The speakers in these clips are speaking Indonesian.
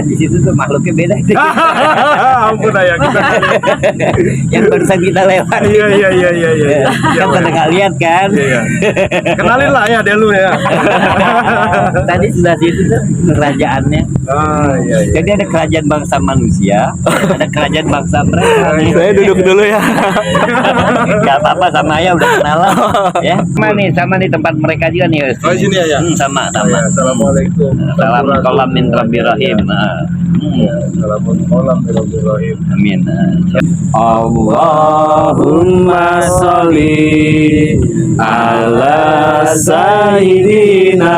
Di situ tuh makhluknya beda. Ampun ayah kita. Yang barusan kita lewat. Iya. Kan pada nggak lihat kan? Iya. Kenalin lah ya dulu ya. Tadi sudah situ tuh kerajaannya. Iya. Jadi ada kerajaan bangsa manusia, ada kerajaan bangsa mereka. Saya duduk dulu ya. Gak apa-apa, sama ayah udah kenalan. Ya, sama nih tempat mereka juga nih. Oh, di sini ya? Sama. Ya, assalamualaikum. Salam kolam min Rabbil Rahim. Assalamualaikum. Amin. Allahumma sholli ala sayyidina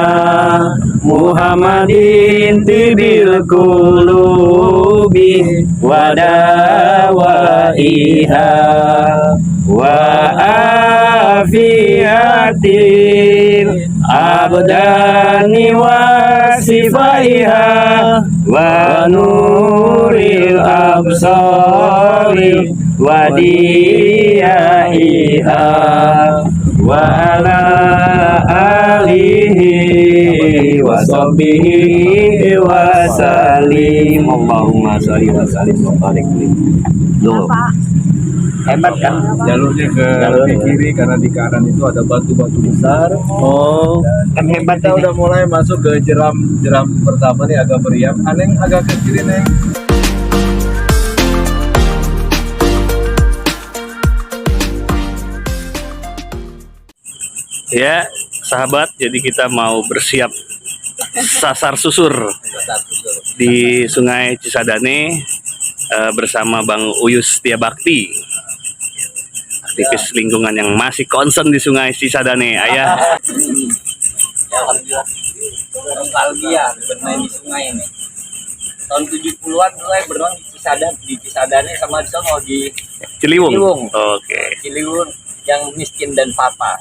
Muhammadin tibil qulubi wa dawaiha wa afiyatil abdani wa sifaiha wa nuril absari wa diyaiha wa ala alihi wa sahbihi wa salim. Allahumma sholli wa sallim wa barik. Hebat kan? Jalurnya ke kiri karena di kanan itu ada batu-batu besar. Oh, Kan hebat Kita ini. udah mulai masuk ke jeram pertama nih, agak meriam. Aneng agak ke kiri neng. ya sahabat, jadi kita mau bersiap sasar susur di Sungai Cisadane bersama Bang Uyus Setiabakti, aktivis lingkungan yang masih concern di Sungai Cisadane. Ayah, Alhamdulillah. Nostalgia bermain di sungai ini. Tahun 70-an mulai berenang di Cisadane sama di sono di Ciliwung. Ciliwung. Oke. Ciliwung yang miskin dan papa.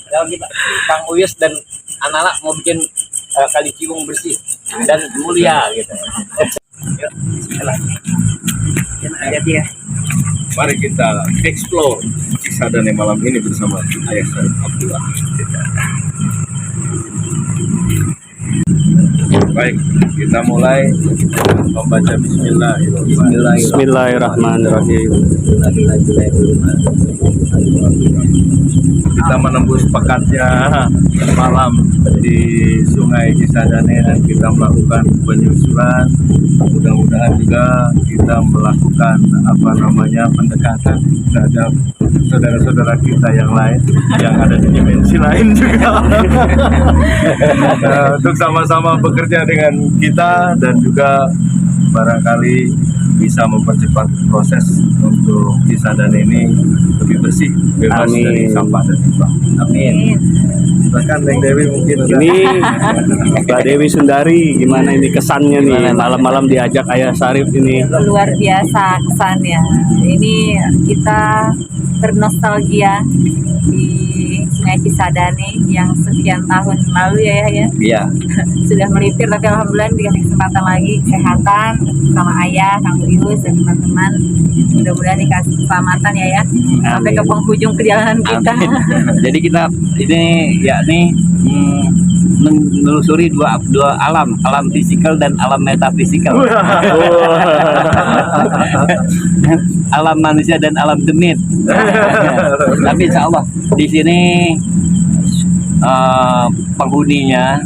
Kalau kita Kang Uyus dan anak-anak mau bikin kali Ciliwung bersih dan mulia gitu. Yuk, bismillah. Ada dia. Mari kita explore Cisadane malam ini bersama Ayah Syarif Abdullah. Baik, kita mulai membaca Bismillahirrahmanirrahim. Bismillahirrahmanirrahim. Kita menembus pekatnya malam di Sungai Cisadane dan kita melakukan penyusuran. Mudah-mudahan juga kita melakukan pendekatan terhadap saudara-saudara kita yang lain yang ada di dimensi lain juga. Untuk sama-sama bekerja dengan kita dan juga barangkali bisa mempercepat proses untuk Cisadane ini lebih bersih, bebas Amin. dari sampah dan limbah. Amin. Bahkan Neng Dewi mungkin ada. Ini Mbak Dewi Sundari, gimana ini kesannya nih malam-malam diajak Ayah Syarif ini? Luar biasa kesannya. Ini kita bernostalgia di Sungai Cisadane yang sekian tahun lalu ya. Iya. Sudah melipir, tapi alhamdulillah dikasih kesempatan lagi, kesehatan sama ayah, Kang Uyus dan teman-teman. Mudah-mudahan dikasih keselamatan ya sampai ke penghujung perjalanan kita. Jadi kita ini yakni menelusuri dua alam fisikal dan alam metafisikal. Alam manusia dan alam demit. Tapi insya Allah di sini penghuninya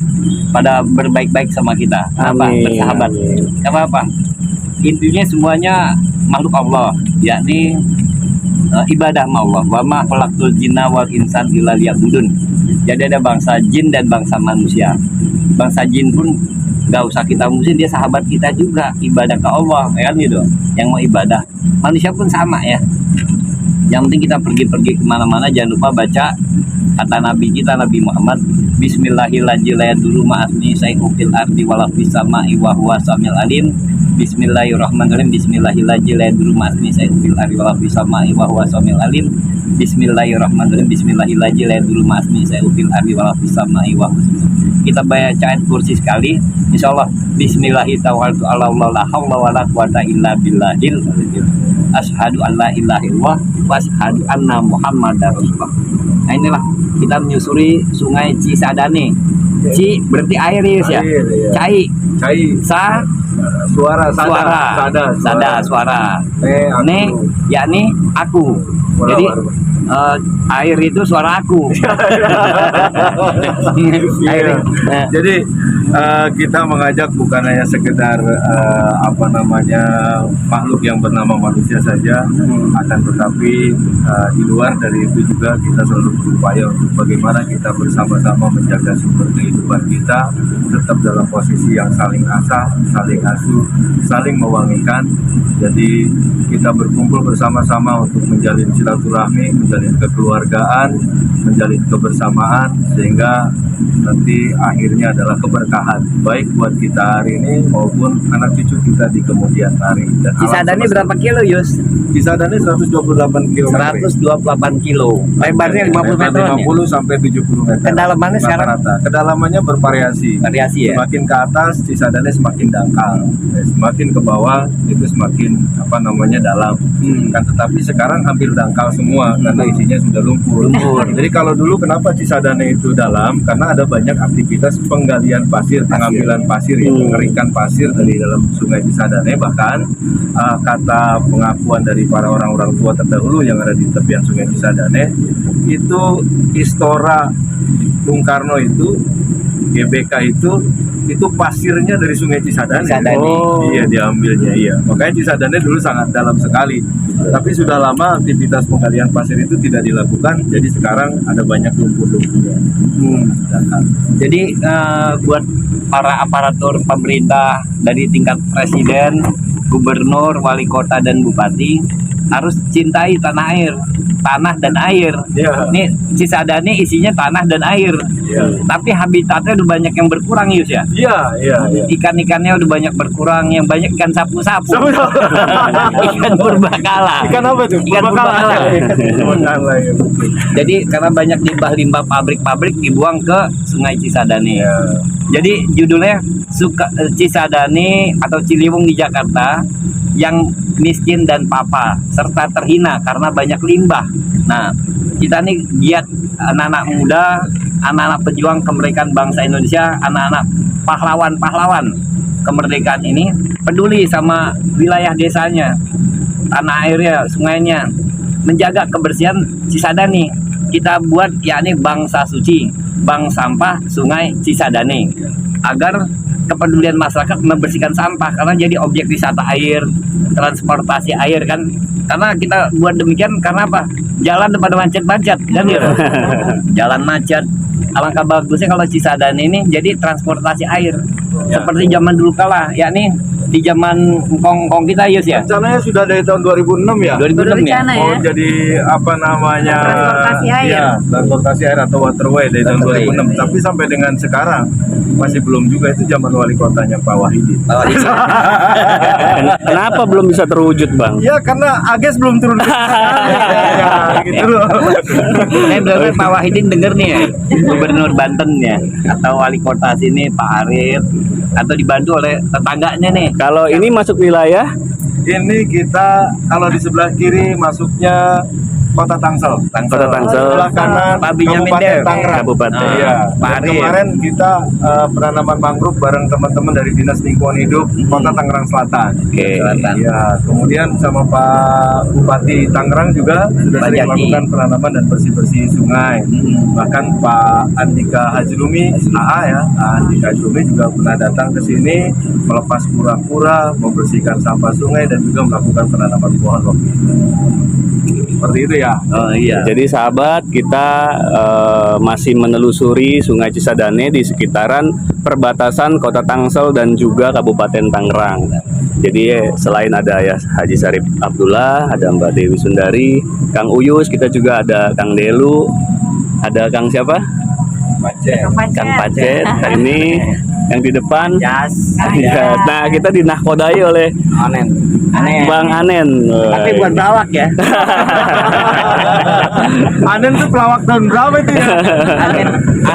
pada berbaik-baik sama kita. Kenapa? Amin. Bersahabat. Kenapa? Intinya semuanya makhluk Allah, yakni ibadah sama Allah. Wa ma khalaqtul jinna wal insan illa liya'budun. Jadi ada bangsa jin dan bangsa manusia. Bangsa jin pun nggak usah kita musuhin, dia sahabat kita juga, ibadah ke Allah, ya kan gitu. Yang mau ibadah, manusia pun sama ya. Yang penting kita pergi-pergi kemana-mana jangan lupa baca kata Nabi kita, Nabi Muhammad, Bismillahirrahmanirrahim dulu ma'asmi sayhufil ardi walafis sama'i wa huwa samil alim. Bismillahirrahmanirrahim. Bismillahirrahmanirrahim dulu ma'asmi sayhufil ardi walafis sama'i wa huwa samil alim. Bismillahirrahmanirrahim. Bismillahirrahmanirrahim dulu ma'asmi sayhufil ardi walafis sama'i wa huwa samil alim. Kita baca ayat kursi sekali, insyaallah. Bismillahirrahmanirrahim. La haula wala quwata illa billahil asyhadu an la ilaha illallah wa asyhadu anna muhammadar rasulullah. Nah inilah kita menyusuri Sungai Cisadane. Ci berarti air ya, Air, ya. Cai Cai. Suara. Sada suara. Aku. Ne yakni aku. Suara Jadi baru. air itu suara aku. Air. Iya. Jadi kita mengajak bukan hanya sekedar makhluk yang bernama manusia saja, akan tetapi di luar dari itu juga kita selalu berupaya untuk bagaimana kita bersama-sama menjaga sumber kehidupan kita tetap dalam posisi yang saling asah, saling asuh, saling mewangikan. Jadi kita berkumpul bersama-sama untuk menjalin silaturahmi, menjalin kekeluargaan, menjalin kebersamaan, sehingga nanti akhirnya adalah keberkahan baik buat kita hari ini maupun anak cucu kita di kemudian hari. Dan Cisadane berapa kilo, Yus? Cisadane 128 km. 128 kilo. Lebarnya 50 meter. 50 sampai 70 meter. Kedalamannya sekarang? Rata-rata. Kedalamannya bervariasi. Variasi ya. Semakin ke atas Cisadane semakin dangkal. Semakin ke bawah itu semakin dalam. Kan tetapi sekarang hampir dangkal semua karena isinya sudah lumpur. Jadi kalau dulu kenapa Cisadane itu dalam? Karena ada banyak aktivitas penggalian pasir, pengambilan pasir, mengeringkan pasir dari dalam Sungai Cisadane. Bahkan kata pengakuan dari para orang-orang tua terdahulu yang ada di tepian Sungai Cisadane, itu Istora Bung Karno itu, GBK itu pasirnya dari Sungai Cisadane. Iya, diambilnya, iya. Makanya Cisadane dulu sangat dalam sekali. Tapi sudah lama aktivitas penggalian pasir itu tidak dilakukan, jadi sekarang ada banyak lumpur-lumpurnya. Jadi buat para aparatur pemerintah dari tingkat presiden, gubernur, wali kota dan bupati harus cintai tanah dan air. Ini Cisadane isinya tanah dan air. Tapi habitatnya udah banyak yang berkurang, Yus ya. Ikan-ikannya udah banyak berkurang, yang banyak ikan sapu-sapu. Ikan purbakala. Ikan apa tuh? Ikan purbakala. Ya. Jadi karena banyak limbah-limbah pabrik-pabrik dibuang ke Sungai Cisadane. Jadi judulnya Cisadane atau Ciliwung di Jakarta yang miskin dan papa serta terhina karena banyak limbah. Nah, kita nih giat anak-anak muda, anak-anak pejuang kemerdekaan bangsa Indonesia, anak-anak pahlawan-pahlawan kemerdekaan ini peduli sama wilayah desanya, tanah airnya, sungainya, menjaga kebersihan Cisadane. Kita buat yakni bangsa suci, bank sampah Sungai Cisadane, agar kepedulian masyarakat membersihkan sampah karena jadi objek wisata air, transportasi air kan. Karena kita buat demikian karena apa? Jalan pada macet-macet kan ya. Jalan macet. Alangkah bagusnya kalau Cisadane ini jadi transportasi air. Seperti zaman dulu kala, yakni di zaman engkong kita, Yus ya. Rencananya sudah dari tahun 2006 ya. 2006 ya. Oh, jadi Transportasi air. Iya, transportasi air atau waterway dari tahun 2006. Tapi sampai dengan sekarang masih belum juga, itu zaman wali kotanya Pak Wahidin. Kenapa belum bisa terwujud, Bang? Ya karena Ages belum turun. Ya, gitu loh. Saya berarti Pak Wahidin denger nih ya, Gubernur Banten ya, atau wali kota sini Pak Arif, atau dibantu oleh tetangganya nih. Kalau ini masuk wilayah Ini kita kalau di sebelah kiri masuknya Kota Tangsel. Kota Tangsel. Sebelah kanan Pak Benyamin Kabupaten Dev. Tangerang. Kabupaten. Iya. Pak Dan Arif. kemarin kita penanaman mangrove bareng teman-teman dari Dinas Lingkungan Hidup Kota Tangerang Selatan. Oke. Iya. Kemudian sama Pak Bupati Tangerang juga sudah Pak sering Jaki. melakukan penanaman dan bersih-bersih sungai. Bahkan Pak Andika Hajrumi, AA ya, Andika Hajrumi juga pernah datang ke sini melepas kura-kura, membersihkan sampah sungai dan juga melakukan penanaman pohon waktu itu. Seperti itu ya. Oh iya. Jadi sahabat, kita masih menelusuri Sungai Cisadane di sekitaran perbatasan Kota Tangsel dan juga Kabupaten Tangerang. Jadi selain ada ya Haji Sarip Abdullah, ada Mbak Dewi Sundari, Kang Uyus, kita juga ada Kang Delu, ada Kang siapa? Kang Pacet. Nah, ini yang di depan. Jas. Ya, nah kita dinakodai oleh Anen. Bang Anen. Tapi buat pelawak ya. Anen tuh pelawak tahun berapa itu ya?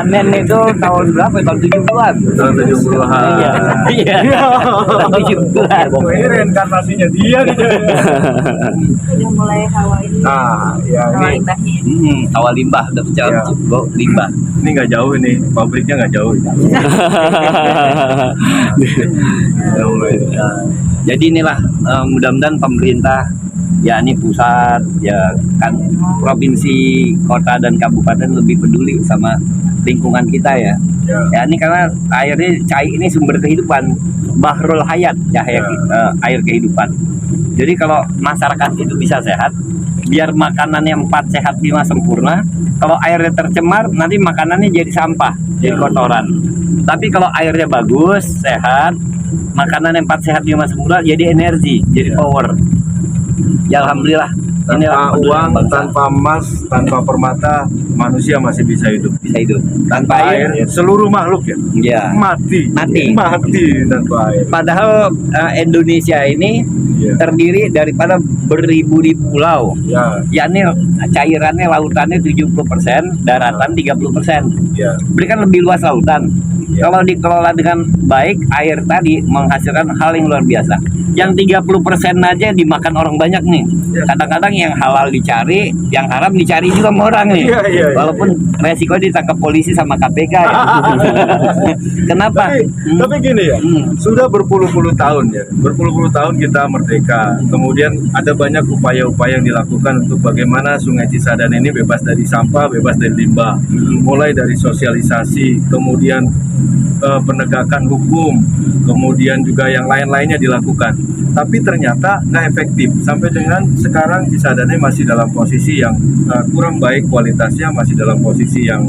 Anen itu tahun berapa? Tahun 70-an. Tahun 70-an. Iya. Tahun 70-an. Ini reinkarnasinya dia gitu. Udah mulai hawa ini. Nah, ya Hawa ini limbahnya. Awal limbah udah Iya. limbah. ini nggak jauh ini, pabriknya nggak jauh. Jadi inilah mudah-mudahan pemerintah, yakni pusat, ya kan, provinsi, kota dan kabupaten lebih peduli sama lingkungan kita ya. Ya ini karena airnya cair ini sumber kehidupan, bahrul hayat, cahaya air kehidupan. Jadi kalau masyarakat itu bisa sehat, biar makanannya 4 sehat 5 sempurna. Kalau airnya tercemar, nanti makanannya jadi sampah, jadi kotoran. Tapi kalau airnya bagus, sehat, makanan yang 4 sehat 5 sempurna, jadi energi, jadi power. Ya alhamdulillah. Tanpa uang, tanpa emas, tanpa permata, manusia masih bisa hidup. Bisa hidup. Tanpa air, seluruh makhluk ya, ya mati tanpa air. Padahal Indonesia ini terdiri daripada beribu-ribu pulau. Yakni cairannya lautannya 70%, daratan 30%. Berikan lebih luas lautan. Kalau dikelola dengan baik, air tadi menghasilkan hal yang luar biasa. Yang 30% aja dimakan orang banyak nih. Kadang-kadang yang halal dicari, yang haram dicari juga sama orang nih. Walaupun resiko ditangkap polisi sama KPK ya. Kenapa? Tapi gini ya, sudah berpuluh-puluh tahun ya, berpuluh-puluh tahun kita merdeka. Kemudian ada banyak upaya-upaya yang dilakukan untuk bagaimana Sungai Cisadane ini bebas dari sampah, bebas dari limbah. Mulai dari sosialisasi, kemudian penegakan hukum, kemudian juga yang lain-lainnya dilakukan. Tapi ternyata nggak efektif. Sampai dengan sekarang Cisadane masih dalam posisi yang kurang baik kualitasnya, masih dalam posisi yang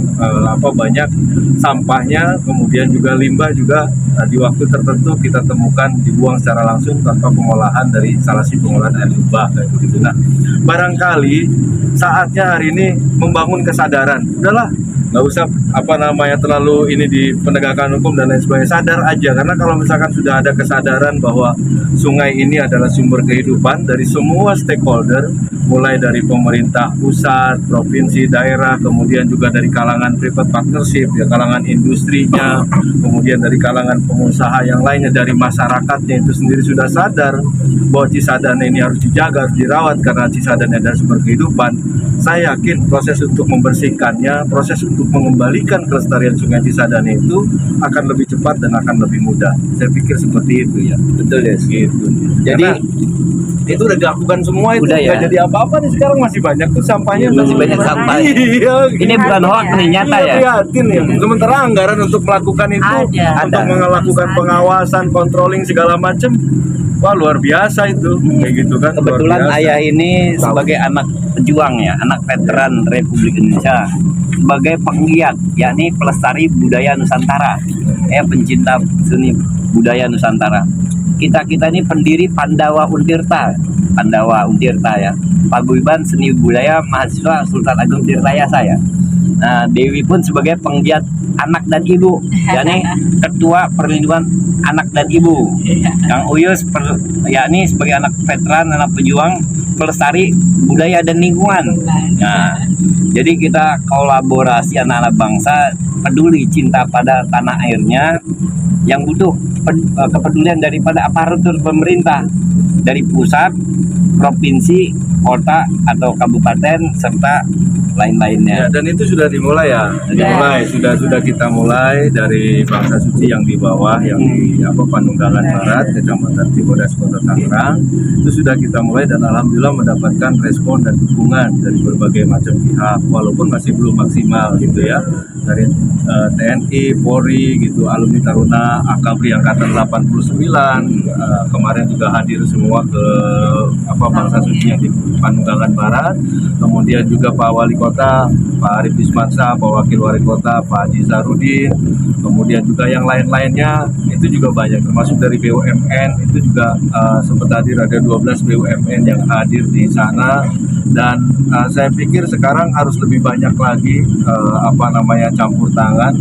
banyak sampahnya, kemudian juga limbah juga di waktu tertentu kita temukan dibuang secara langsung tanpa pengolahan dari instalasi pengolahan air limbah kayak begitu. Nah, barangkali saatnya hari ini membangun kesadaran. Udahlah, nggak usah terlalu ini di penegakan hukum dan lain sebagainya, sadar aja. Karena kalau misalkan sudah ada kesadaran bahwa sungai ini adalah sumber kehidupan dari semua stakeholder, mulai dari pemerintah pusat, provinsi, daerah, kemudian juga dari kalangan private partnership, ya kalangan industrinya, kemudian dari kalangan pengusaha yang lainnya, dari masyarakatnya itu sendiri sudah sadar bahwa Cisadane ini harus dijaga, harus dirawat karena Cisadane adalah sumber kehidupan. Saya yakin proses untuk membersihkannya, proses untuk mengembalikan kelestarian Sungai Cisadane itu akan lebih cepat dan akan lebih mudah. Saya pikir seperti itu ya. Betul ya. Gitu. Jadi karena itu udah dilakukan semua, itu udah nggak jadi apa-apa nih. Sekarang masih banyak tuh sampahnya. Masih banyak sampah. Iya, ini bukan hoax nih, nyata ya. Prihatin ya. Sementara anggaran untuk melakukan itu, untuk melakukan pengawasan, controlling segala macam, wah luar biasa itu. Kayak gitu kan. Kebetulan ayah ini sebagai anak pejuang ya, anak veteran Republik Indonesia, sebagai penggiat, yakni pelestari budaya Nusantara, pencinta seni budaya Nusantara. Kita ini pendiri Pandawa Untirta ya, Paguyuban Seni Budaya Mahasiswa Sultan Agung Tirtayasa ya. Nah, Dewi pun sebagai penggiat anak dan ibu, yakni ketua perlindungan anak dan ibu. Kang Uyus yakni sebagai anak veteran, anak pejuang pelestari budaya dan lingkungan. Nah, jadi kita kolaborasi anak-anak bangsa, peduli cinta pada tanah airnya, yang butuh kepedulian daripada aparatur pemerintah, dari pusat, provinsi, kota atau kabupaten serta lain-lainnya. Ya, dan itu sudah dimulai ya. Sudah kita mulai dari Bangsa Suci yang di bawah, yang di Panunggalan Barat, Kecamatan Cibodas, Kota Tangerang. Itu sudah kita mulai dan alhamdulillah mendapatkan respon dan dukungan dari berbagai macam pihak, walaupun masih belum maksimal gitu ya. Dari TNI, Polri gitu, alumni Taruna, Akabri Angkatan 89 kemarin juga hadir semua ke Bangsa Suci yang di Panunggalan Barat. Kemudian juga Pak Wali Kota, Pak Arif Bismansa, Pak Wakil Wali Kota, Pak Haji Zarudin, kemudian juga yang lain-lainnya itu juga banyak, termasuk dari BUMN itu juga sempat hadir, ada 12 BUMN yang hadir di sana. Dan saya pikir sekarang harus lebih banyak lagi campur tangan,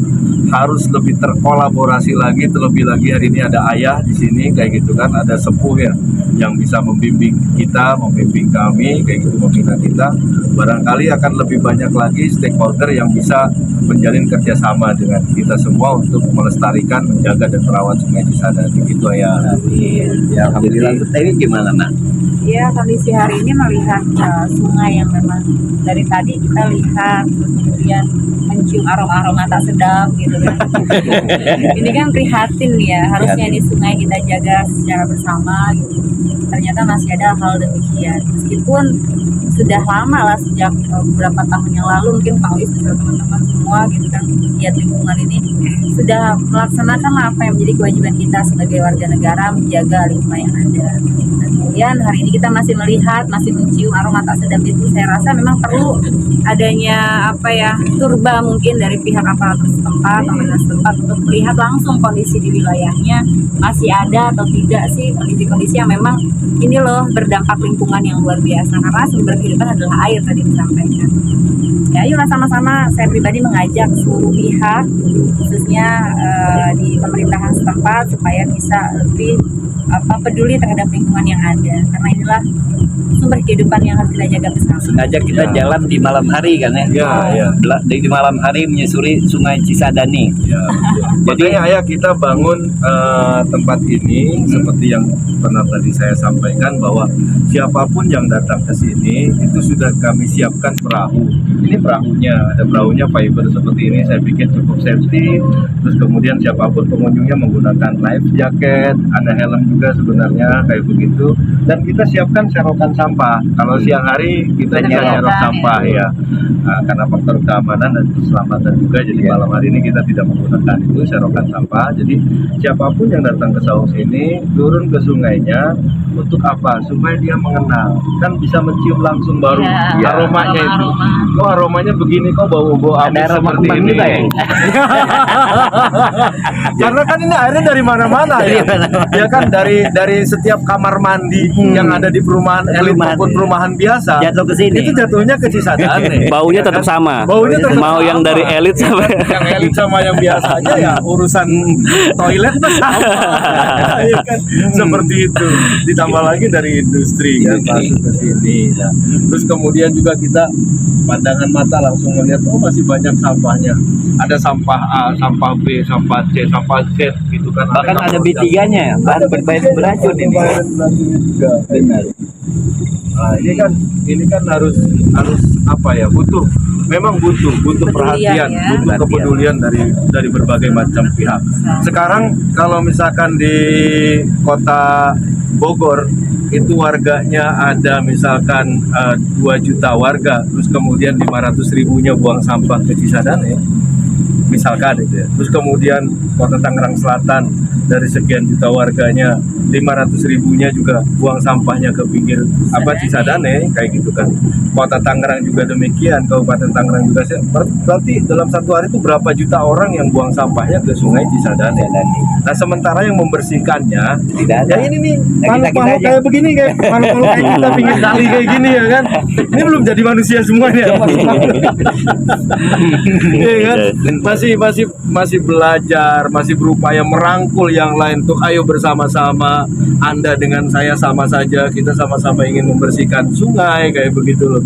harus lebih terkolaborasi lagi. Terlebih lagi hari ini ada ayah di sini kayak gitu kan, ada sepuh ya yang bisa membimbing kita, membimbing kami kayak gitu, membina kita. Barangkali akan lebih banyak lagi stakeholder yang bisa menjalin kerjasama dengan kita semua untuk melestarikan, menjaga dan merawat Sungai Cisadane gitu ya. Ya alhamdulillah. Ini gimana nak? Ya, kondisi hari ini melihat sungai yang memang dari tadi kita lihat, terus kemudian mencium aroma-aroma tak sedap gitu kan. Ini kan prihatin ya, harusnya ini sungai kita jaga secara bersama gitu. Ternyata masih ada hal demikian. Meskipun sudah lama lah, sejak beberapa tahun yang lalu, mungkin Pak Wis dan teman-teman semua gitu kan, giat lingkungan ini sudah melaksanakan apa yang menjadi kewajiban kita sebagai warga negara, menjaga lingkungan yang ada. Dan kemudian hari ini kita masih melihat, masih mencium aroma tak sedap itu. Saya rasa memang perlu adanya turba mungkin dari pihak aparatur setempat, pemerintah setempat untuk melihat langsung kondisi di wilayahnya masih ada atau tidak sih kondisi-kondisi yang memang ini loh berdampak lingkungan yang luar biasa, karena sumber kehidupan adalah air tadi disampaikan. Ya, ayolah sama-sama, saya pribadi mengajak seluruh pihak khususnya di pemerintahan setempat supaya bisa lebih peduli terhadap lingkungan yang ada, karena inilah sumber kehidupan yang harus kita jaga bersama. Sengaja kita jalan di malam hari kan ya. Ya. Di malam hari menyusuri Sungai Cisadane. Ya, makanya ayah kita bangun tempat ini seperti yang pernah tadi saya sampaikan, bahwa siapapun yang datang ke sini itu sudah kami siapkan perahu. Ini perahunya, ada perahunya fiber seperti ini, saya pikir cukup safety. Terus kemudian siapapun pengunjungnya menggunakan life jacket, ada helm juga sebenarnya kayak begitu. Dan kita siapkan serokan sampah. Kalau siang hari kita nyerok sampah ya. Karena faktor keamanan dan keselamatan juga, jadi malam hari ini kita tidak menggunakan itu serokan sampah. Jadi siapapun yang datang ke Saung sini turun ke sungainya untuk apa? Supaya dia mengenal, kan bisa mencium langsung baru aromanya itu. Oh, aromanya begini kok, bau-bau amis seperti ini. Karena kan ini airnya dari mana-mana ya. Ya kan dari setiap kamar mandi yang ada di perumahan elit maupun perumahan biasa. Jatuh ke sini. Itu jatuhnya ke Cisadane. Baunya tetap sama. Baunya tetap mau sama. yang dari elit sampai Yang elit sama yang biasa aja ya urusan toilet mah sama. Ya kan? Seperti itu. Ditambah lagi dari industri kan masuk ke sini. Nah, terus kemudian juga kita pandangan mata langsung melihat, oh masih banyak sampahnya. Ada sampah A, sampah B, sampah C, sampah Z gitu kan. Bahkan ada B3-nya ya, bahan berbahaya beracun ini. Juga benar. Nah, ini kan harus apa ya? Memang butuh Kepedulian perhatian, ya. butuh kepedulian dari berbagai macam pihak. Sekarang kalau misalkan di Kota Bogor itu warganya ada misalkan 2 juta warga, terus kemudian 500.000-nya buang sampah ke Cisadane, misalkan itu ya. Terus kemudian Kota Tangerang Selatan dari sekian juta warganya 500.000-nya juga buang sampahnya ke pinggir Cisadane kayak gitu kan. Kota Tangerang juga demikian, Kabupaten Tangerang juga. Berarti dalam satu hari itu berapa juta orang yang buang sampahnya ke Sungai Cisadane. Nah, sementara yang membersihkannya Tidak ada. ya ini nih Nah, kita makhluk aja. kayak begini, kayak makhluk kayak kita pinggir kali kayak gini ya kan. Ini belum jadi manusia semuanya. Iya kan? Masih belajar, masih berupaya merangkul yang lain tuh. Ayo bersama-sama, Anda dengan saya sama saja, kita sama-sama ingin membersihkan sungai kayak begitu loh.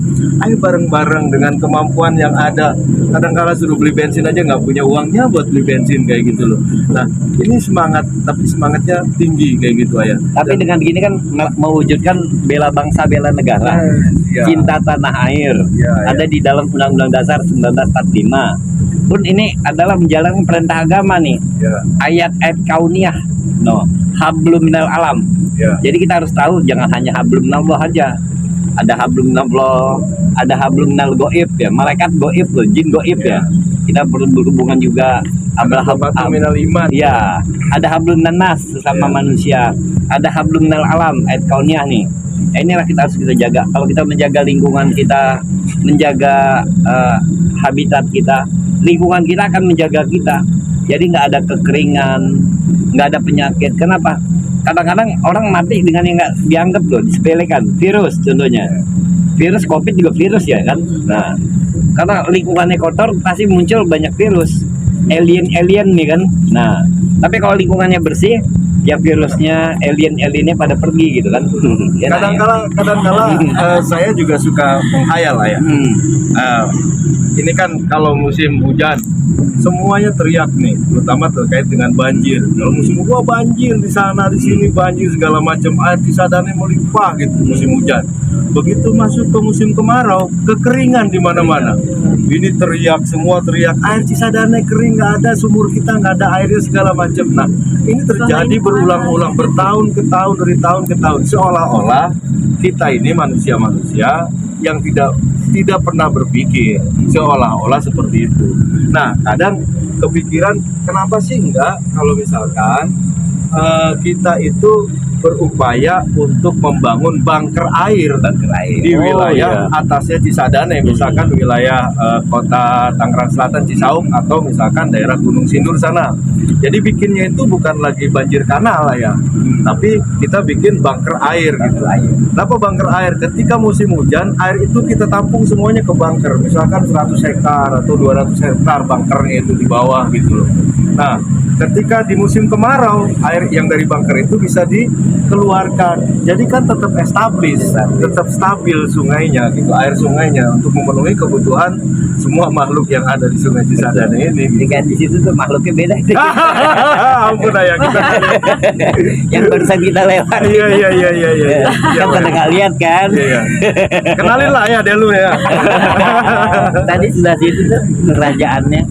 Ayo bareng-bareng dengan kemampuan yang ada. Kadang-kala suruh beli bensin aja nggak punya uangnya buat beli bensin kayak gitu loh. Nah, ini semangat, tapi semangatnya tinggi kayak gitu ya. Tapi dengan gini kan mewujudkan bela bangsa, bela negara, Ya. cinta tanah air. Ya. Ada di dalam Undang-Undang Dasar 1945. Pun ini adalah menjalankan perintah agama nih. Ya, Ayat-ayat kauniyah. Hablum minal alam. ya. Jadi kita harus tahu jangan hanya hablum minallah aja. Ada hablum minallah, ada hablum minal goib ya. Malaikat goib loh, jin goib ya. Kita perlu berhubungan juga. Ada habatu minal iman. Ya, ada hablum minan nas sesama manusia. Ada hablum minal alam, ayat kauniyah nih. Inilah kita harus kita jaga. Kalau kita menjaga lingkungan kita, menjaga habitat kita, lingkungan kita akan menjaga kita. Jadi nggak ada kekeringan, nggak ada penyakit. Kenapa? Kadang-kadang orang mati dengan yang nggak dianggap loh, disepelekan. Virus contohnya. Virus COVID juga virus ya kan. Nah, karena lingkungannya kotor pasti muncul banyak virus. Alien nih kan. Nah, tapi kalau lingkungannya bersih, ya virusnya, aliennya pada pergi gitu kan. Ya, Kadang-kala saya juga suka menghayal lah ya. Ini kan kalau musim hujan semuanya teriak nih, terutama terkait dengan banjir. Kalau musim wah banjir di sana di sini banjir segala macam, air Cisadane melimpah gitu musim hujan. Begitu masuk ke musim kemarau, kekeringan di mana-mana. Ini teriak, semua teriak, air Cisadane kering, nggak ada sumur kita, nggak ada airnya segala macam. Nah, ini terjadi berulang-ulang, bertahun ke tahun, dari tahun ke tahun, seolah-olah kita ini manusia-manusia yang tidak pernah berpikir, seolah-olah seperti itu. Nah, kadang kepikiran kenapa sih enggak kalau misalkan kita itu berupaya untuk membangun bunker air di wilayah atasnya Cisadane, misalkan wilayah kota Tangerang Selatan Cisauk atau misalkan daerah Gunung Sindur sana. Jadi bikinnya itu bukan lagi banjir kanal lah ya, tapi kita bikin bunker air gitu. Kenapa bunker air? Ketika musim hujan, air itu kita tampung semuanya ke bunker, misalkan 100 hektar atau 200 hektar bunkernya itu di bawah gitu loh. Nah, ketika di musim kemarau, air yang dari bunker itu bisa dikeluarkan. Jadi kan tetap tetap stabil sungainya gitu, air sungainya untuk memenuhi kebutuhan semua makhluk yang ada di Sungai Cisadane ini. Jika di situ tuh makhluknya beda. Ampun ayah kita. Yang barusan kita lewat. Iya. Kan pada nggak lihat kan? Iya. Kenalin lah ya Delu ya. Tadi sudah situ tuh kerajaannya.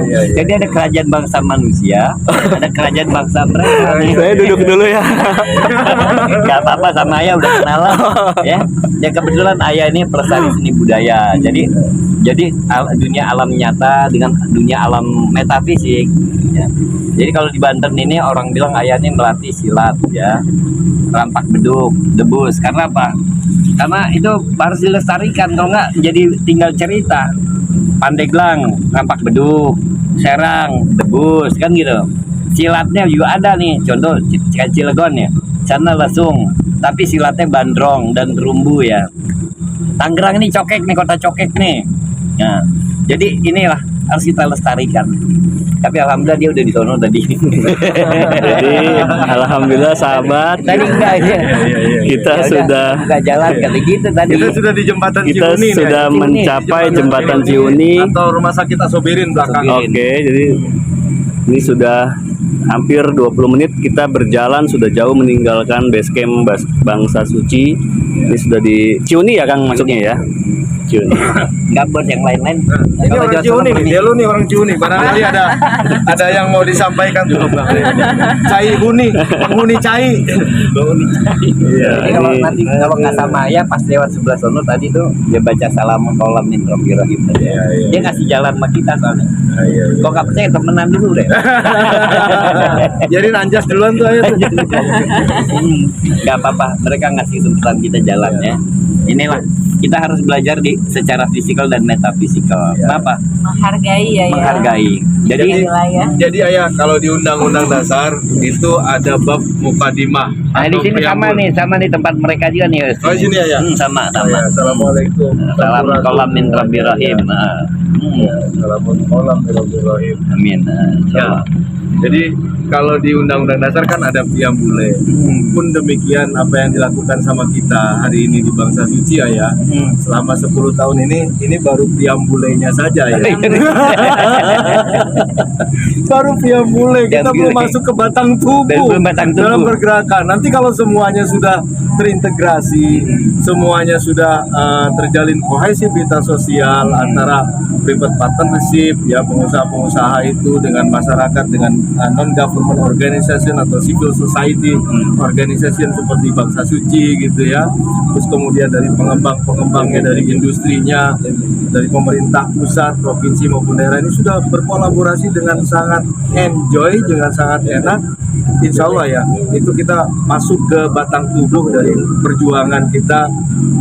Iya. Jadi ada kerajaan bangsa manusia, ada kerajaan bangsa mereka. Saya duduk dulu ya. Gak apa-apa, sama Ayah udah kenalan ya. Ya kebetulan Ayah ini pelestari seni budaya. Jadi dunia alam nyata dengan dunia alam metafisik ya. Jadi kalau di Banten ini orang bilang Ayah ini melatih silat ya, rampak beduk, debus. Karena apa? Karena itu harus dilestarikan, kalau nggak jadi tinggal cerita. Pandeglang, rampak beduk, serang, debus, kan gitu. Silatnya juga ada nih, contoh Cilegon ya, sana lesung, tapi silatnya bandrong dan terumbu ya. Tangerang ini cokek nih, kota cokek nih. Nah, jadi inilah harus kita lestarikan. Tapi alhamdulillah dia udah di sono tadi. Jadi alhamdulillah sahabat, Tadi enggak ya. kita Ya udah, sudah buka jalan kata gitu tadi. Kita sudah di jembatan kita Ciuni nih. sudah Ciuni, mencapai Di jembatan Ciuni. atau rumah sakit Asobirin belakang. Asobirin. Oke, jadi ini sudah hampir 20 menit kita berjalan, sudah jauh meninggalkan base camp Bangsa Suci. Ini sudah di Ciuni ya Kang masuknya ya. Ciuni. Enggak buat yang lain-lain. Ini Kalau orang Jawa Ciuni Tengah nih, dia lu nih orang Ciuni. Barangkali ada yang mau disampaikan tuh. Cai Huni, penghuni Cai. Iya, Jadi kalau ini nanti kalau nggak sama Ayah pas lewat sebelah sono tadi tuh dia baca salam kolam min Robbirahim tadi. Dia ngasih jalan sama kita soalnya. Kok nggak percaya temenan dulu deh. Jadi anjas duluan tuh ayo tuh. Nggak apa-apa, mereka ngasih kesempatan kita jalan ya. Inilah kita harus belajar secara fisikal dan metafisikal. Kenapa? Menghargai ya. Menghargai. Jadi Wilayah. Jadi ayah kalau di Undang-Undang Dasar itu ada bab mukadimah. nah di atau sini preambul. sama nih tempat mereka juga nih. Oh di sini ya. Sama. Ya, Assalamualaikum. Salam kolam min Robbirahim. Ya, Assalamualaikum warahmatullahi wabarakatuh. Amin. Ya. Jadi kalau di Undang-Undang Dasar kan ada preambule. Pun demikian apa yang dilakukan sama kita hari ini di Bangsa Suci ya. Selama 10 tahun ini baru preambulenya saja ya. Baru preambule, kita belum Preambule. masuk ke batang tubuh. Belum batang tubuh. Dalam pergerakan. Nanti kalau semuanya sudah terintegrasi, semuanya sudah terjalin kohesivitas sosial antara private partnership ya, pengusaha-pengusaha itu dengan masyarakat, dengan non government organization atau civil society organization seperti Bangsa Suci gitu ya. Terus kemudian dari pengembang-pengembangnya, dari industrinya, dari pemerintah pusat, provinsi maupun daerah ini sudah berkolaborasi dengan sangat enjoy, dengan sangat enak. Insya Allah ya, itu kita masuk ke batang tubuh dari perjuangan kita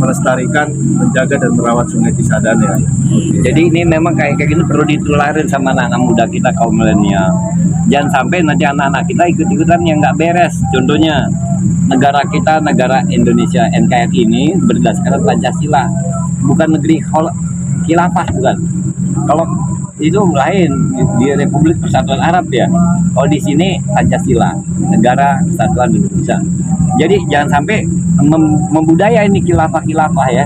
melestarikan, menjaga dan merawat Sungai Cisadane ya. Jadi ini memang kayak gini perlu ditularin sama anak-anak muda kita kaum milenial. Jangan sampai nanti anak-anak kita ikut-ikutan yang nggak beres. Contohnya negara kita, negara Indonesia NKRI ini berdasarkan Pancasila, bukan negeri khilafah bukan. Kalau itu lain di Republik Persatuan Arab ya. Kalau di sini Pancasila, negara kesatuan Indonesia. Jadi jangan sampai membudaya ini khilafah ya.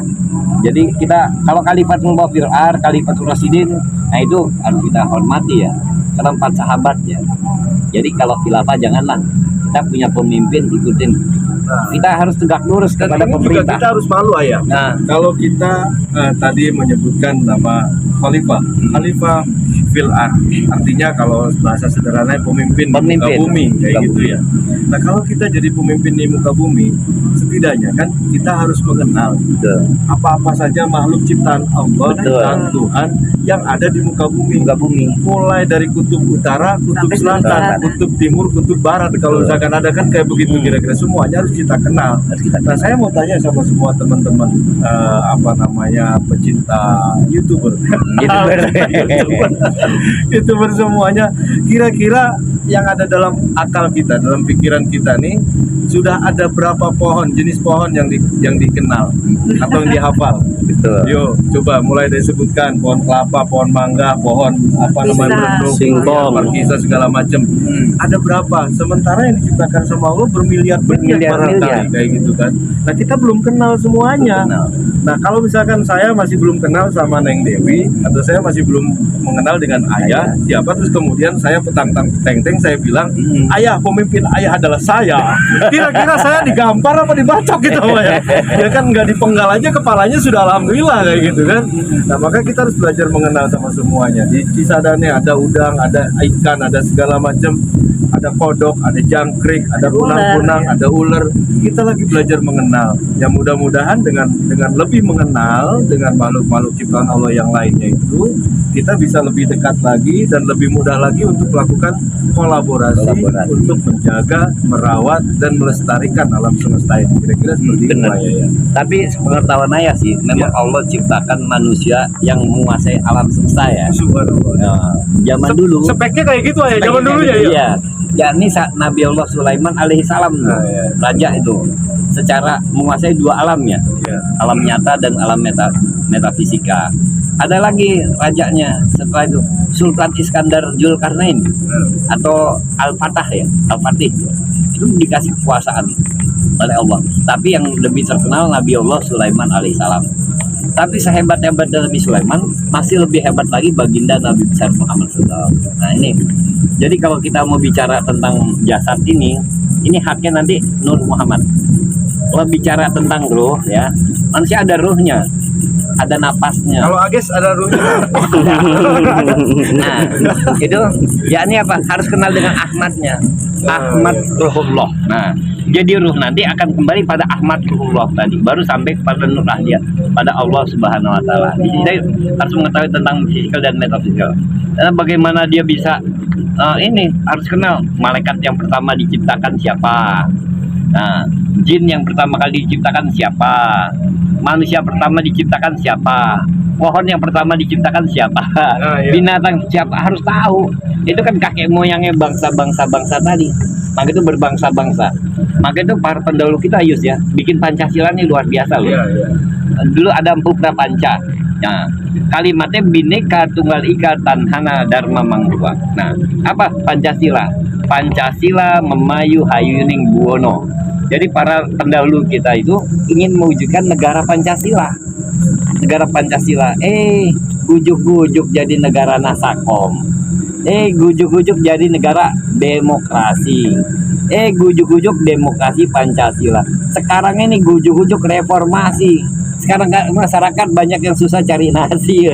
Jadi kita kalau Khalifatul Fil Ard, Khalifatul Rasyidin Nah itu harus kita hormati ya, karena 4 sahabat ya. Jadi kalau khilafah janganlah kita punya pemimpin ikutin. Kita harus tegak lurus Dan kepada ini juga pemerintah. kita harus malu ayah. Nah, Kalau kita tadi menyebutkan nama khalifah, khalifah fil ard, artinya kalau bahasa sederhana pemimpin di muka Pemimpin. bumi kayak Muka gitu bumi. ya. Nah kalau kita jadi pemimpin di muka bumi, setidaknya kan kita harus mengenal betul. apa-apa saja makhluk ciptaan Allah Betul. dan Tuhan yang ada di muka bumi. Muka bumi. Mulai dari kutub utara, kutub Sampai selatan, selatan. kutub timur, kutub barat. Kalau Betul. misalkan ada kan kayak begitu kira-kira semuanya harus kita kenal. Harus kita Nah, saya mau tanya sama semua teman-teman pecinta YouTuber. YouTuber. YouTuber semuanya, kira-kira yang ada dalam akal kita, dalam pikiran kita nih, sudah ada berapa pohon, jenis pohon yang dikenal atau yang dihafal? Betul. Yuk, coba mulai disebutkan pohon kelapa, pohon mangga, pohon berenduk, Singkong. markisa segala macam. Ada berapa? Sementara yang diciptakan sama Allah bermiliar-miliar Bermiliar-miliar. kayak gitu kan. Nah, kita belum kenal semuanya. Belum kenal. Nah, kalau misalkan saya masih belum kenal sama Neng Dewi atau saya masih belum mengenal dengan ayah, siapa, terus kemudian saya petang-teng saya bilang, "Ayah, pemimpin ayah adalah saya." Kira-kira saya digampar apa dibacok gitu Pak ya? Ya kan nggak dipenggal aja kepalanya sudah alhamdulillah kayak gitu kan. Nah, maka kita harus belajar mengenal sama semuanya. Di Cisadane ada udang, ada ikan, ada segala macam, ada kodok, ada jangkrik, ada kunang-kunang, ada ular. Kita lagi belajar mengenal. Ya mudah-mudahan dengan lebih mengenal dengan makhluk-makhluk ciptaan Allah yang lainnya itu, kita bisa lebih dekat lagi dan lebih mudah lagi untuk melakukan kolaborasi. Untuk menjaga, merawat dan melestarikan alam semesta ini. Kira-kira seperti itu Benar. Pak ya. Tapi pengetahuan ayah sih, memang Ya. Allah ciptakan manusia yang menguasai alam semesta ya. Subhanallah. Nah, zaman dulu. Speknya kayak gitu ya, zaman dulu ya. Iya. Yakni saat Nabi Allah Sulaiman alaihissalam tuh, Nah, ya. raja itu secara menguasai 2 alam ya, Ya. alam nyata dan alam metafisika. Ada lagi rajanya setelah itu Sultan Iskandar Zulkarnain atau Al-Fatah ya, Al-Fatih itu dikasih kekuasaan oleh Allah. Tapi yang lebih terkenal Nabi Allah Sulaiman alaihissalam. Tapi sehebat-hebat Nabi Sulaiman masih lebih hebat lagi baginda Nabi besar Muhammad SAW. Nah ini, jadi kalau kita mau bicara tentang jasad ini haknya nanti Nur Muhammad. Kalau bicara tentang ruh ya, manusia ada ruhnya, ada napasnya. Kalau Ages ada ruhnya. Nah, itu yakni apa? Harus kenal dengan Ahmadnya. Ahmad Ruhullah. Nah, jadi ruh nanti akan kembali pada Ahmad Ruhullah tadi, baru sampai pada Nur Ahliya, pada Allah Subhanahu wa taala. Di sini saya harus mengetahui tentang fisikal dan metafisikal. Dan bagaimana dia bisa ini harus kenal malaikat yang pertama diciptakan siapa. Nah, jin yang pertama kali diciptakan siapa? Manusia pertama diciptakan siapa? Pohon yang pertama diciptakan siapa? Iya. Binatang siapa? Harus tahu. Itu kan kakek moyangnya bangsa-bangsa tadi. Maka itu berbangsa-bangsa. Maka itu para pendahulu kita Yus ya, bikin Pancasila ini luar biasa loh. Iya, iya. Dulu ada Empu Prapanca. Nah, kalimatnya Bhinneka Tunggal Ika Tanhana Dharma Mangruwa. Nah, apa Pancasila? Pancasila memayu hayuning buwono. Jadi para pendahulu kita itu ingin mewujudkan negara Pancasila. Negara Pancasila. Gujuk-gujuk jadi negara Nasakom. Gujuk-gujuk jadi negara demokrasi. Gujuk-gujuk demokrasi Pancasila. Sekarang ini gujuk-gujuk reformasi. Sekarang masyarakat banyak yang susah cari nasi.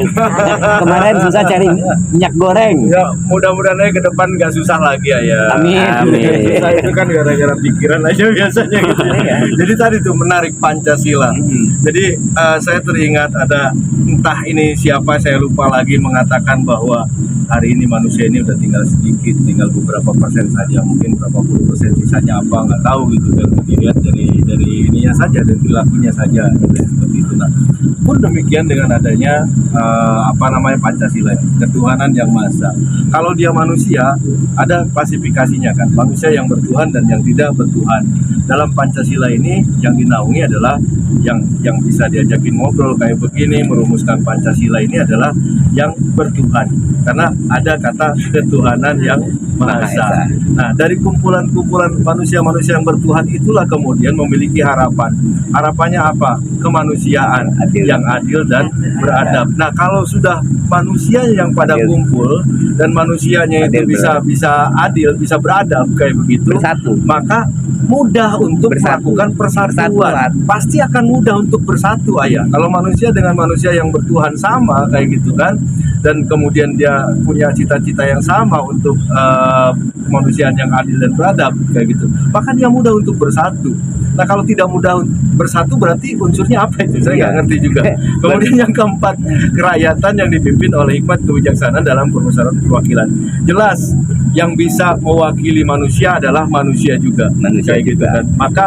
Kemarin susah cari minyak goreng. Ya, mudah-mudahan aja ke depan nggak susah lagi ya. Amin. Susah itu kan gara-gara pikiran aja biasanya gitu. Jadi tadi tuh menarik Pancasila. Jadi saya teringat ada entah ini siapa saya lupa lagi mengatakan bahwa hari ini manusia ini udah tinggal sedikit, tinggal beberapa persen saja, mungkin berapa puluh persen sisanya apa nggak tahu gitu kan. Dilihat dari ininya saja, dari perilakunya saja gitu, seperti itu. Nah, pun demikian dengan adanya Pancasila ini, ketuhanan yang maha esa. Kalau dia manusia, ada klasifikasinya kan, manusia yang bertuhan dan yang tidak bertuhan. Dalam Pancasila ini yang dinaungi adalah yang bisa diajakin ngobrol kayak begini, merumuskan Pancasila ini adalah yang bertuhan, karena ada kata ketuhanan yang Maha Maha Esa. Esa. Nah, dari kumpulan-kumpulan manusia-manusia yang bertuhan itulah kemudian memiliki harapan. Harapannya apa? Kemanusiaan Adil. yang adil dan beradab. Nah, kalau sudah manusia yang pada Adil. kumpul dan manusianya itu Adil, bisa adil, bisa beradab kayak begitu, Bersatu. maka mudah untuk Bersatu. melakukan persatuan. Persatuan. Pasti akan mudah untuk bersatu, ayah. Kalau manusia dengan manusia yang bertuhan sama kayak gitu kan, dan kemudian dia punya cita-cita yang sama untuk kemanusiaan yang adil dan beradab kayak gitu, maka dia mudah untuk bersatu. Nah, kalau tidak mudah bersatu berarti unsurnya apa itu? Saya nggak Iya. ngerti juga. Kemudian yang keempat, kerakyatan yang dipimpin oleh hikmat kebijaksanaan dalam permusyawaratan perwakilan. Jelas yang bisa mewakili manusia adalah manusia juga. Manusia Kayak gitu juga. kan. Maka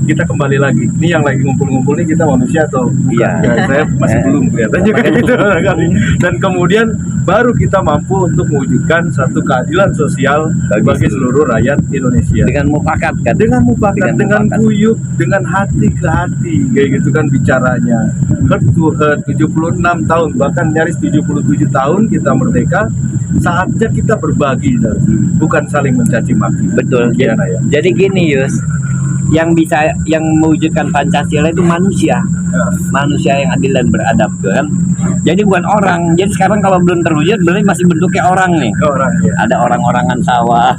kita kembali lagi. Ini yang lagi ngumpul-ngumpul nih, kita manusia atau bukan? Iya. Ya, saya masih belum kelihatan juga gitu. Dan kemudian baru kita mampu untuk mewujudkan satu keadilan sosial bagi seluruh rakyat Indonesia. Dengan mufakat kan. Dengan mufakat, dengan mufakat. guyup, dengan hati ke hati, kayak gitu kan bicaranya. Heart to heart, 76 tahun, bahkan nyaris 77 tahun kita merdeka. Saatnya kita berbagi, bukan saling mencaci maki. Betul. Iya, Naya. Jadi gini Yus, yang mewujudkan Pancasila itu manusia. Ya. Manusia yang adil dan beradab tuh kan. Jadi bukan orang. Jadi sekarang kalau belum terwujud berarti masih bentuknya orang nih. Orang ya. Ada orang-orangan sawah,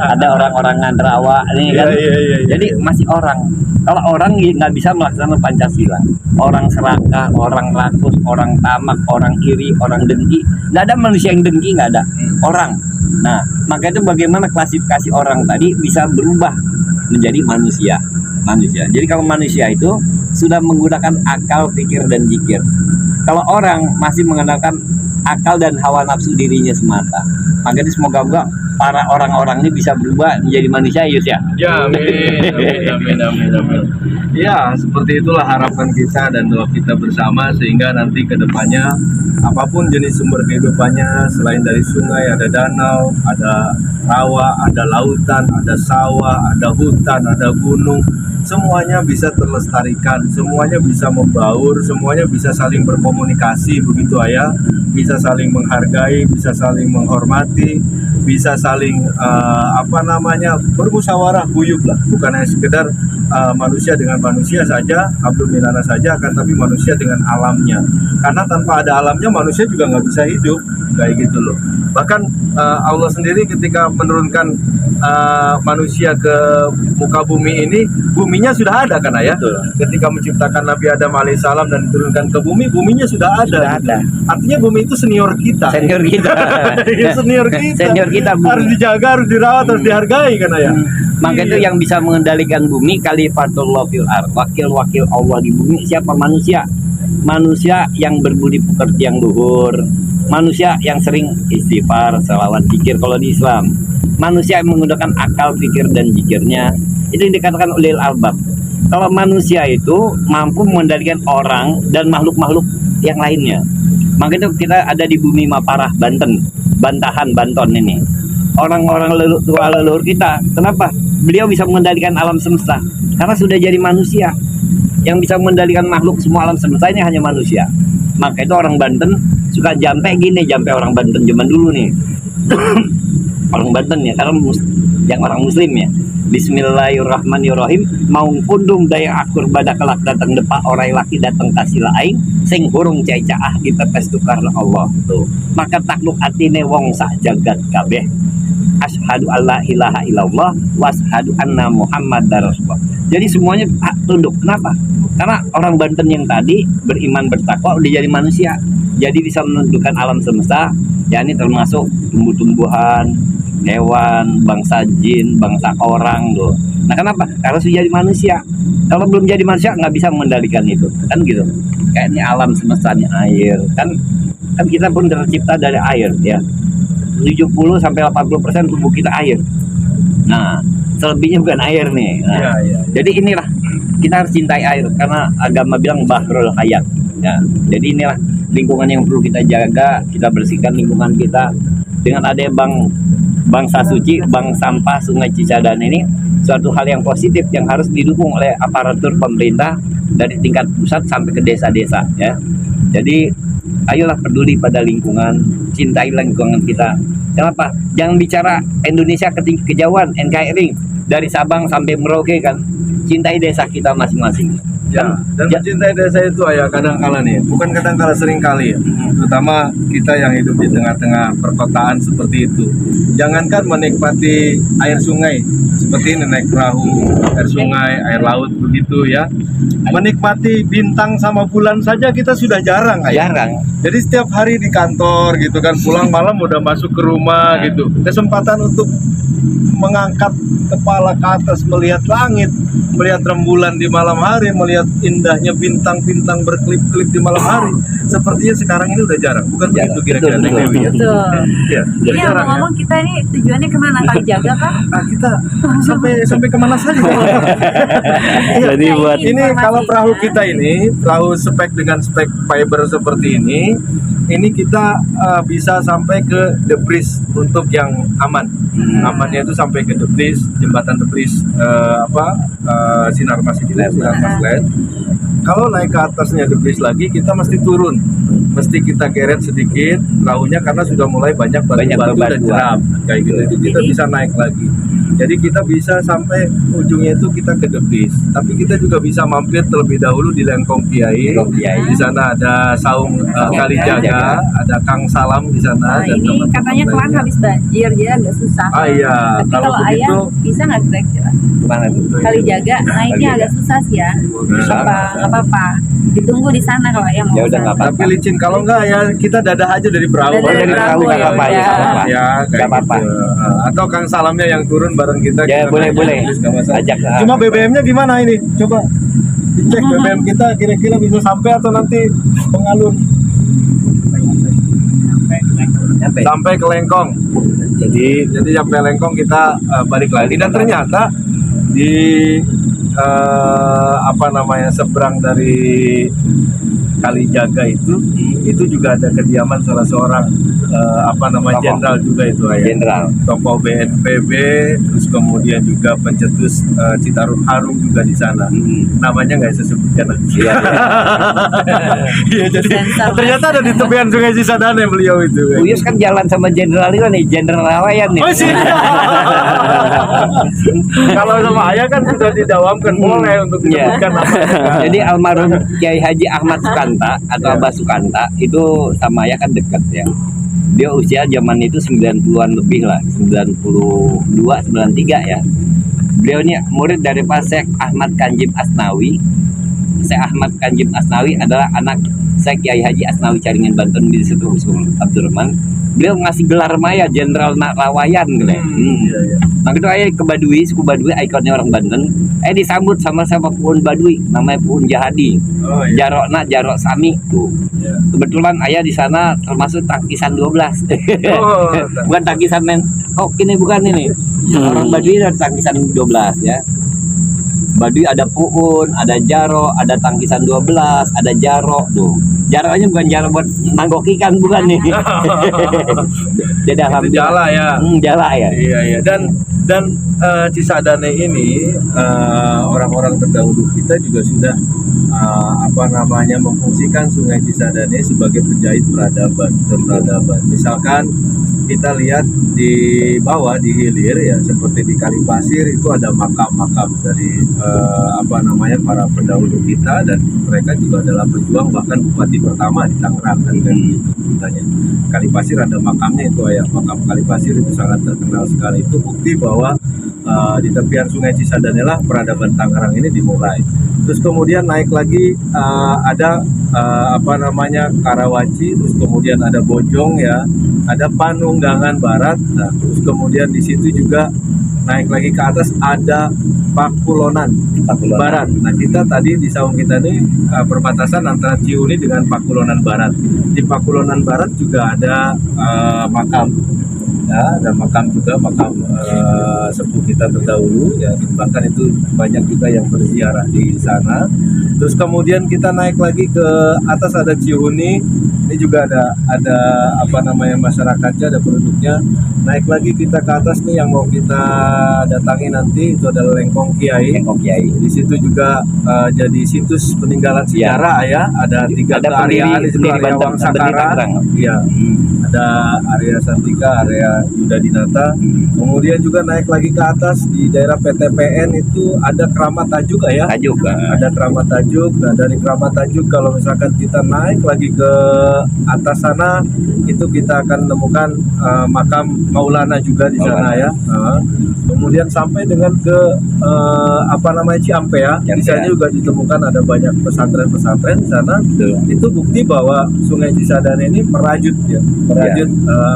ada orang-orangan rawa nih kan. Iya. Jadi masih orang. Kalau orang nggak bisa melaksanakan Pancasila, orang serakah, orang rakus, orang tamak, orang iri, orang dengki, nggak ada manusia yang dengki, nggak ada orang. Nah, maka itu bagaimana klasifikasi orang tadi bisa berubah menjadi manusia. Jadi kalau manusia itu sudah menggunakan akal, pikir, dan zikir. Kalau orang masih menggunakan akal dan hawa nafsu dirinya semata. Maka itu semoga para orang-orang ini bisa berubah menjadi manusia, Yus ya. Ya, amin. Ya, seperti itulah harapan kita dan doa kita bersama, sehingga nanti ke depannya apapun jenis sumber kehidupannya, selain dari sungai ada danau, ada rawa, ada lautan, ada sawah, ada hutan, ada gunung, semuanya bisa terlestarikan, semuanya bisa membaur, semuanya bisa saling berkomunikasi, begitu ayah, bisa saling menghargai, bisa saling menghormati, bisa saling bermusyawarah guyub lah, bukan hanya sekedar manusia dengan manusia saja, hablum minana saja, akan tapi manusia dengan alamnya, karena tanpa ada alamnya manusia juga nggak bisa hidup kayak gitu loh. Bahkan Allah sendiri ketika menurunkan manusia ke muka bumi ini, buminya sudah ada kan ayah. Betul. Ketika menciptakan Nabi Adam alaihissalam dan diturunkan ke bumi, buminya sudah ada. Sudah ada. Artinya bumi itu senior kita. Senior kita. Senior kita. Senior kita bumi. Harus dijaga, harus dirawat, harus dihargai kan ayah. Maka itu yang bisa mengendalikan bumi, khalifatullah fil ardh, wakil-wakil Allah di bumi siapa? Manusia. Manusia yang berbudi pekerti yang luhur, manusia yang sering istighfar, selawat, zikir kalau di Islam. Manusia yang menggunakan akal, pikir, dan zikirnya, itu yang dikatakan ulil albab. Kalau manusia itu mampu mengendalikan orang dan makhluk-makhluk yang lainnya. Maka itu kita ada di bumi Maparah, Bantahan, Banton ini. Orang-orang tua leluhur kita, kenapa? Beliau bisa mengendalikan alam semesta karena sudah jadi manusia. Yang bisa mengendalikan makhluk semua alam semesta ini hanya manusia. Maka itu orang Banten suka jampe gini, jampe orang Banten zaman dulu nih. Orang Banten ya, karena yang orang Muslim ya. Bismillahirrahmanirrahim. Mau pundung daya akur badak kelak datang depak orai laki datang kasih aing sing hurung cai-caah kita pes tukar Allah tuh. Maka takluk atine wong sak jagat kabeh. Asyhadu alla ilaha illallah wa asyhadu anna muhammadar rasulullah. Jadi semuanya tunduk. Kenapa? Karena orang Banten yang tadi beriman bertakwa udah jadi manusia. Jadi bisa menentukan alam semesta, yakni termasuk tumbuh-tumbuhan, hewan, bangsa jin, bangsa orang tuh. Nah kenapa? Karena sudah jadi manusia. Kalau belum jadi manusia nggak bisa mengendalikan itu, kan gitu. Kayak ini alam semesta ini air, kan kita pun tercipta dari air ya. 70-80% tubuh kita air. Nah, selebihnya bukan air nih. Nah, jadi inilah kita harus cintai air karena agama bilang bahrul hayat. Ya, jadi inilah lingkungan yang perlu kita jaga, kita bersihkan lingkungan kita dengan adanya bangsa suci, bank sampah Sungai Cisadane ini suatu hal yang positif yang harus didukung oleh aparatur pemerintah dari tingkat pusat sampai ke desa-desa ya. Jadi ayolah peduli pada lingkungan, cintai lingkungan kita Kenapa? Jangan bicara Indonesia kejauhan, NKRI dari Sabang sampai Merauke kan. Cintai desa kita masing-masing. Ya, dan mencintai desa itu ya kadang-kala nih, bukan kadang-kala, sering kali ya. Terutama kita yang hidup di tengah-tengah perkotaan seperti itu. Jangankan menikmati air sungai seperti ini, naik perahu, air sungai, air laut begitu ya. Menikmati bintang sama bulan saja kita sudah jarang ya. Jarang. Jadi setiap hari di kantor gitu kan, pulang malam udah masuk ke rumah gitu. Kesempatan untuk mengangkat kepala ke atas, melihat langit, melihat rembulan di malam hari, melihat indahnya bintang-bintang berkelip-kelip di malam hari. Sepertinya sekarang ini udah jarang, bukan Jarang. begitu kira-kira Betul, Neng Dewi ya? Betul. Iya, Ini jarang ya. ngomong kita ini tujuannya kemana? Kali jaga kah? Nah, kita sampai kemana saja? Jadi Nah, buat Ini informasinya. kalau perahu kita ini, perahu spek dengan spek fiber seperti ini kita bisa sampai ke The Bridge untuk yang aman. Amannya itu sampai ke The Bridge, jembatan The Bridge, Sinar Mas itu, Sinar Mas Land. Kalau naik ke atasnya The Bridge lagi, kita mesti turun, mesti kita geret sedikit perahunya karena sudah mulai banyak batu-batu dan bebatuan. jeram kayak gitu. Itu kita bisa naik lagi. Jadi kita bisa sampai ujungnya itu kita ke The Bridge. Tapi kita juga bisa mampir terlebih dahulu di Lengkong Kiai. Lengkong Kiai. Di sana ada saung Kalijaga, ada Kang Salam di sana. Nah, dan ini teman-teman katanya kemarin lainnya. habis banjir, jadi agak susah. Ah iya, Tapi kalau kalau begitu ayah bisa nggak kira-kira? Gimana tuh? Kali jaga, naiknya Kali jaga. agak susah sih ya. Bisa. Nggak apa-apa. Ditunggu di sana kalau ayah mau. Ya udah, sana. nggak apa-apa. tapi licin, kalau enggak ya kita dadah aja dari perahu. Dadah dari perahu, nggak apa-apa, ya, nggak apa-apa. Ya, kayak Nggak apa-apa. gitu. Atau Kang Salamnya yang turun bareng kita. Ya, kita boleh, naik, boleh. terus nggak masalah. Ajak. Cuma BBM-nya gimana ini? Coba dicek BBM kita kira-kira bisa sampai atau nanti pengalun Nyampe. sampai ke Lengkong. Jadi sampai Lengkong kita balik lagi, dan ternyata di seberang dari Kalijaga itu juga ada kediaman salah seorang Tokoh. jenderal juga itu ayah. Jenderal. Tokoh BNPB, terus kemudian juga pencetus Citarum Harum juga di sana. Namanya nggak saya sebutkan. Iya. Iya, jadi Sensor. ternyata ada di tepian Sungai Cisadane beliau itu. Uyus kan jalan sama jenderal itu nih, jenderal Lawayan nih. Oh sih. Kalau sama ayah kan sudah didawamkan, boleh untuk Iya. disebutkan namanya. Jadi almarhum Kiai Haji Ahmad Sukanta atau Abah Sukanta itu sama ayah kan dekat ya. Dia usia zaman itu 90-an lebih lah, 92, 93 ya. Beliau ini murid dari Pak Syekh Ahmad Kanjim Asnawi. Syekh Ahmad Kanjim Asnawi adalah anak Syekh Kiai Haji Asnawi Caringin Banten bin Situ Abdurrahman. Beliau ngasih gelar maya Jenderal Lawayan gitu ya. Iya, iya. Nah itu ayah ke Baduy, suku Baduy, ikonnya orang Banten. Disambut sama Puun Baduy, namanya Puun Jahadi. Oh iya. Jarok Sami tuh. Iya. Kebetulan ayah di sana termasuk tangkisan 12. Oh, Bukan tangkisan men. Oh, ini bukan ini. Orang Baduy ada tangkisan 12 ya. Baduy ada Puun, ada Jarok, ada tangkisan 12, ada Jarok tuh. Jaroknya bukan Jarok buat nanggok ikan, bukan nih. Jadi itu alhamdulillah. jala ya. Jala ya. Iya, iya. Dan Cisadane ini orang-orang terdahulu kita juga sudah memfungsikan Sungai Cisadane sebagai penjahit peradaban, peradaban. Misalkan kita lihat di bawah di hilir ya, seperti di Kalipasir itu ada makam-makam dari para pendahulu kita, dan mereka juga adalah pejuang, bahkan bupati pertama di Tangerang kan gitu ceritanya. Kalipasir ada makamnya itu ayah, makam Kalipasir itu sangat terkenal sekali. Itu bukti bahwa di tepian Sungai Cisadane lah peradaban Tangerang ini dimulai. Terus kemudian naik lagi ada Karawaci, terus kemudian ada Bojong ya, ada Panunggangan Barat. Nah, terus kemudian di situ juga naik lagi ke atas ada Pakulonan Barat. Nah, kita tadi di saung kita ini perbatasan antara Ciuni dengan Pakulonan Barat. Di Pakulonan Barat juga ada makam. Ya, ada makam juga, makam sepuh kita terdahulu ya, bahkan itu banyak juga yang berziarah di sana. Terus kemudian kita naik lagi ke atas ada Cihuni, Ini juga ada apa namanya masyarakatnya, ada produknya. Naik lagi kita ke atas nih yang mau kita datangi nanti itu adalah Lengkong Kiai. Lengkong Kiai. Di situ juga jadi situs peninggalan sejarah ya. Ada 3 Ada keareaan di situ, pendiri area Banten, Wangsakara. pendiri Tangerang. Iya. Ada area Santika, area Yuda Dinata. Kemudian juga naik lagi ke atas di daerah PTPN itu ada Keramat Tajuk ya. Tajuk. Ada Keramat Tajuk. Nah, dari Keramat Tajuk kalau misalkan kita naik lagi ke atas sana itu kita akan menemukan makam Maulana juga di sana ya. Kemudian sampai dengan ke apa namanya Ciampea. Di sana juga ditemukan ada banyak pesantren-pesantren di sana. Betul. Itu bukti bahwa Sungai Cisadane ini merajut ya. Merajut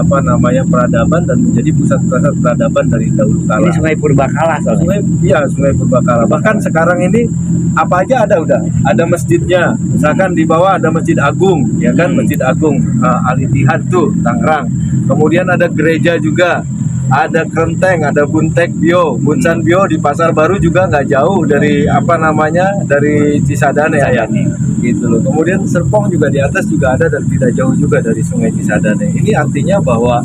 apa namanya peradaban dan menjadi pusat-pusat peradaban dari dahulu kala. Ini Sungai Purbakala soalnya. Sungai Purbakala. Bahkan sekarang ini apa aja ada udah. Ada masjidnya. Misalkan di bawah ada Masjid Agung, ya kan, Masjid Agung Al Ittihad tuh Tangerang. Kemudian ada gereja juga. Ada Krenteng, ada Buntek Bio, Bunsan Bio di Pasar Baru juga nggak jauh dari apa namanya dari Cisadane ya. Gitu loh. Kemudian Serpong juga di atas juga ada dan tidak jauh juga dari Sungai Cisadane. Ini artinya bahwa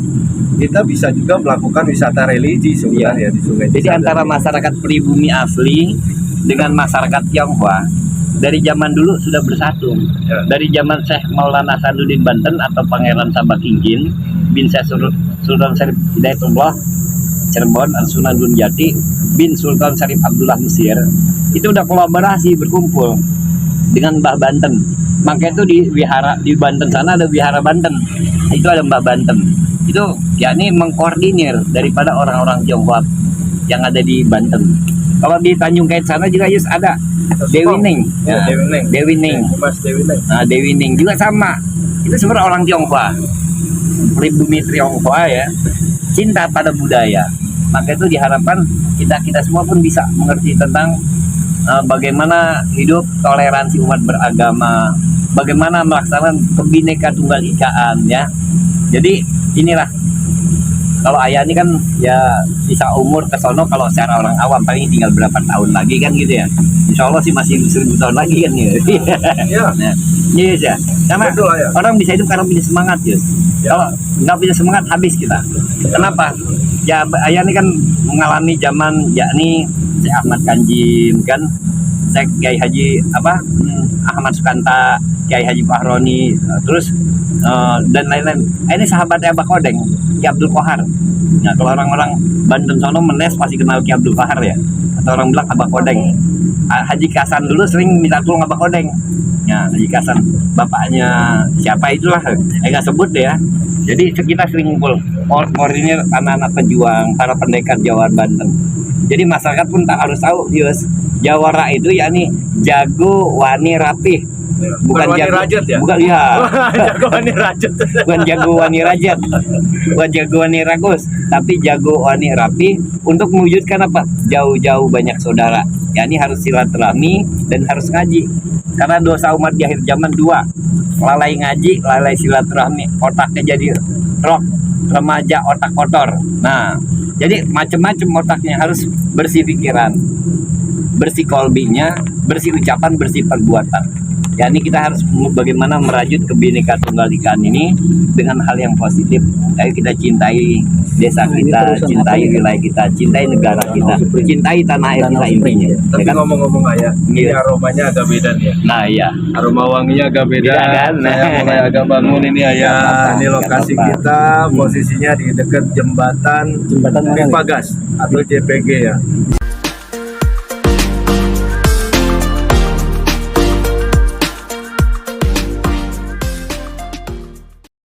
kita bisa juga melakukan wisata religi sebenarnya di Sungai Cisadane. Jadi antara masyarakat pribumi asli dengan masyarakat Tionghoa dari zaman dulu sudah bersatu. Ya. Dari zaman Syekh Maulana Saduddin Banten atau Pangeran Sabah Kinggin bin Syekh Sultan Syarif Hidayatullah Cirebon Sunan Gunung Jati bin Sultan Syarif Abdullah Mesir itu udah kolaborasi berkumpul dengan Mbah Banten. Makanya itu di wihara di Banten sana ada wihara Banten. Itu ada Mbah Banten. Itu yakni mengkoordinir daripada orang-orang Tionghoa yang ada di Banten. Kalau di Tanjung Kait sana juga ada Dewi Ning. Ya, Dewi Ning. Dewi Ning. Mas Dewi Ning. Nah, Dewi Ning juga sama. Itu sebenarnya orang Tionghoa. Pribumi Tionghoa ya. Cinta pada budaya. Maka itu diharapkan kita semua pun bisa mengerti tentang bagaimana hidup toleransi umat beragama, bagaimana melaksanakan Bhinneka Tunggal Ikaan ya. Jadi inilah kalau ayah ini kan ya bisa umur ke sono kalau secara orang awam paling tinggal berapa tahun lagi kan gitu ya. Insya Allah sih masih 1000 tahun lagi kan ya. Iya. Nah, yes ya. Karena Betul, Ayah. orang bisa hidup karena punya semangat ya. Kalau nggak punya semangat habis kita. Kenapa? Ya ayah ini kan mengalami zaman yakni Syekh Ahmad Kanjim kan, Syekh Kiai Haji Ahmad Sukanta, Kiai Haji Fahroni, terus dan lain-lain. Ini sahabatnya Abah Kodeng, Ki Abdul Qahar. Nah, kalau orang-orang Banten sono menes pasti kenal Ki Abdul Qahar ya. Atau orang bilang Abah Kodeng. Haji Kasan dulu sering minta tolong Abah Kodeng. Ya, Haji Kasan bapaknya siapa itulah, nggak sebut deh ya. Jadi kita sering ngumpul koordinir anak-anak pejuang, para pendekar Jawara Banten. Jadi masyarakat pun tak harus tahu, Yus. Jawara itu yakni jago, wani, rapih. Bukan Wani jago Rajat ya? Bukan ya. Jago Wani Rajat. Bukan jago wani rajat, bukan jago wani ragus, tapi jago wani rapi untuk mewujudkan apa? Jauh-jauh banyak saudara. Yani harus silaturahmi dan harus ngaji. Karena dosa umat di akhir zaman dua, lalai ngaji, lalai silaturahmi, otaknya jadi rok, remaja otak kotor. Nah, jadi macam-macam otaknya harus bersih pikiran, bersih kolbinya, bersih ucapan, bersih perbuatan. Ya, ini kita harus bagaimana merajut Bhinneka Tunggal Ikaan ini dengan hal yang positif. Ayo kita cintai desa kita, cintai wilayah kita, cintai negara kita, cintai tanah air kita intinya. Tapi Ya kan? ngomong-ngomong Ayah, ini Iya. aromanya agak beda nih ya. Nah iya, Aroma wanginya agak beda. Beda kan? Saya mulai agak bangun ini Ayah. Nggak apa-apa, Ini nggak lokasi apa-apa. kita, posisinya di dekat jembatan Jembatan mana nih? Pipagas atau JPG ya.